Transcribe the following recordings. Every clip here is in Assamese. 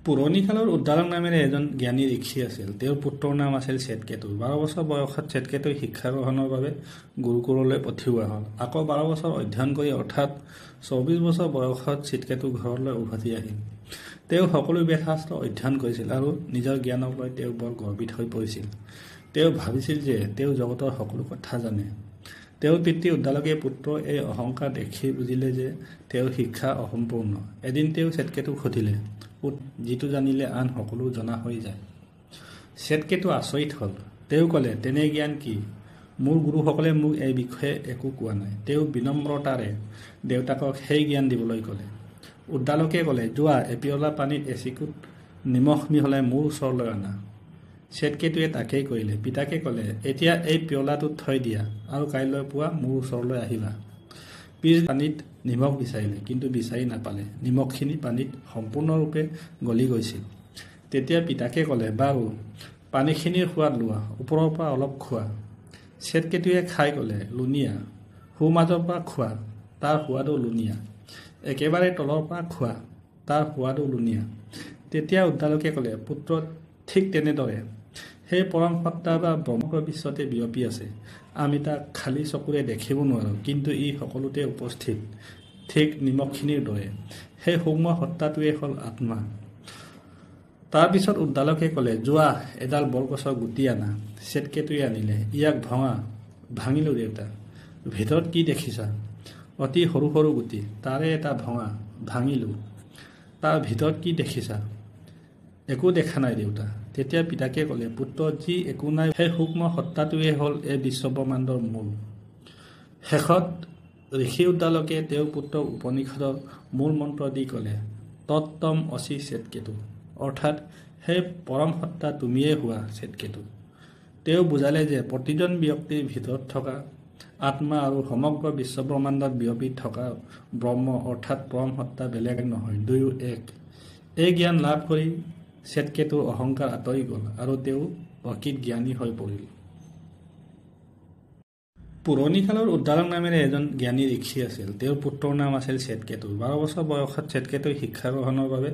পুৰণি কালৰ উদ্দালক নামেৰে এজন জ্ঞানী ঋষি আছিল। তেওঁৰ পুত্ৰৰ নাম আছিল শ্বেতকেতু। 12 বছৰ বয়সত শ্বেতকেতুক শিক্ষা গ্ৰহণৰ বাবে গুৰুকুললৈ পঠিওৱা হ'ল। আকৌ 12 বছৰ অধ্যয়ন কৰি অৰ্থাৎ 24 বছৰ বয়সত শ্বেতকেতু ঘৰলৈ উভতি আহিল। তেওঁ সকলো বেদশাস্ত্ৰ অধ্যয়ন কৰিছিল আৰু নিজৰ জ্ঞানক লৈ তেওঁ বৰ গৰ্বিত হৈ পৰিছিল। তেওঁ ভাবিছিল যে তেওঁ জগতৰ সকলো কথা জানে। তেওঁৰ পিতৃ উদ্দালকে পুত্ৰৰ এই অহংকাৰ দেখি বুজিলে যে তেওঁৰ শিক্ষা অসম্পূৰ্ণ। এদিন তেওঁ শ্বেতকেতুক সুধিলে, যিটো জানিলে আন সকলো জনা হৈ যায়। শ্বেতকেতু আচৰিত হ'ল। তেওঁ ক'লে, তেনে জ্ঞান কি? মোৰ গুৰুসকলে মোক এই বিষয়ে একো কোৱা নাই। তেওঁ বিনম্ৰতাৰে দেউতাকক সেই জ্ঞান দিবলৈ ক'লে। উদ্দালকে ক'লে, যোৱা এপিয়লা পানীত এচিকুট নিমখ মিহলাই মোৰ ওচৰলৈ আনা। শ্বেতকেতুৱে তাকেই কৰিলে। পিতাকে ক'লে, এতিয়া এই পিয়লাটোত থৈ দিয়া আৰু কাইলৈ পুৱা মোৰ ওচৰলৈ আহিবা। পিছ পানীত নিমখ বিচাৰিলে, কিন্তু বিচাৰি নাপালে। নিমখখিনি পানীত সম্পূৰ্ণৰূপে গলি গৈছিল। তেতিয়া পিতাকে ক'লে, বাৰু পানীখিনিৰ সোৱাদ লোৱা, ওপৰৰ পৰা অলপ খোৱা। শ্বেতকেতুৱে খাই ক'লে, লুণীয়া। সোঁমাজৰ পৰা খোৱা, তাৰ সোৱাদো লুণীয়া। একেবাৰে তলৰ পৰা খোৱা, তাৰ সোৱাদো লুণীয়া। তেতিয়া উদ্দালকে ক'লে, পুত্ৰ, ঠিক তেনেদৰে সেই পৰম সত্তা বা ব্ৰহ্ম বিশ্বতে বিয়পি আছে। আমি তাক খালী চকুৰে দেখিব নোৱাৰোঁ, কিন্তু ই সকলোতে উপস্থিত, ঠিক নিমখখিনিৰ দৰে। সেই সূক্ষ্ম সত্তাটোৱেই হ'ল আত্মা। তাৰ পিছত উদ্দালকে ক'লে, যোৱা এডাল বৰগছৰ গুটি আনা। শ্বেতকেতুৱে আনিলে। ইয়াক ভঙা। ভাঙিলোঁ দেউতা। ভিতৰত কি দেখিছা? অতি সৰু সৰু গুটি। তাৰে এটা ভঙা। ভাঙিলোঁ। তাৰ ভিতৰত কি দেখিছা? একো দেখা নাই দেউতা। তেতিয়া পিতাকে ক'লে, পুত্ৰ, যি একো নাই সেই সূক্ষ্ম সত্তাটোৱেই হ'ল এই বিশ্বব্ৰহ্মাণ্ডৰ মূল। শেষত ঋষি উদ্দালকে তেওঁৰ পুত্ৰক উপনিষদৰ মূল মন্ত্ৰ দি ক'লে, তত্ত্বম অচি শ্বেতকেতু, অৰ্থাৎ সেই পৰম সত্তা তুমিয়েই হোৱা শ্বেতকেতু। তেওঁ বুজালে যে প্ৰতিজন ব্যক্তিৰ ভিতৰত থকা আত্মা আৰু সমগ্ৰ বিশ্বব্ৰহ্মাণ্ডত বিয়পি থকা ব্ৰহ্ম অৰ্থাৎ পৰম সত্তা বেলেগ নহয়, দুয়ো এক। এই জ্ঞান লাভ কৰি শ্বেতকেতুৰ অহংকাৰ আঁতৰি গ'ল আৰু তেওঁ প্ৰকৃত জ্ঞানী হৈ পৰিল। পুৰণি কালৰ উদ্দালক নামেৰে এজন জ্ঞানী ঋষি আছিল। তেওঁৰ পুত্ৰৰ নাম আছিল শ্বেতকেতু। 12 বছৰ বয়সত শ্বেতকেতুক শিক্ষা গ্ৰহণৰ বাবে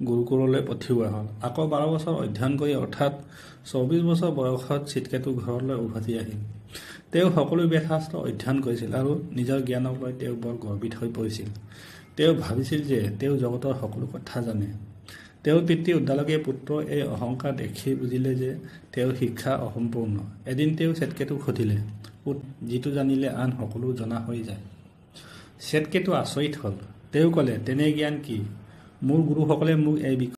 গুৰুকুললৈ পঠিওৱা হ'ল। আকৌ 12 বছৰ অধ্যয়ন কৰি অৰ্থাৎ 24 বছৰ বয়সত শ্বেতকেতু ঘৰলৈ উভতি আহিল। তেওঁ সকলো বেদশাস্ত্ৰ অধ্যয়ন কৰিছিল আৰু নিজৰ জ্ঞানক লৈ তেওঁ বৰ গৰ্বিত হৈ পৰিছিল। তেওঁ ভাবিছিল যে তেওঁ জগতৰ সকলো কথা জানে। তেওঁৰ পিতৃ উদ্দালকে পুত্ৰৰ এই অহংকাৰ দেখি বুজিলে যে তেওঁৰ শিক্ষা অসম্পূৰ্ণ। এদিন তেওঁ শ্বেতকেতুক সুধিলে, যিটো জানিলে আন সকলো জনা হৈ যায়। শ্বেতকেতু আচৰিত হ'ল। তেওঁ ক'লে, তেনে জ্ঞান কি? মোৰ গুৰুসকলে মোক এই বিষয়ে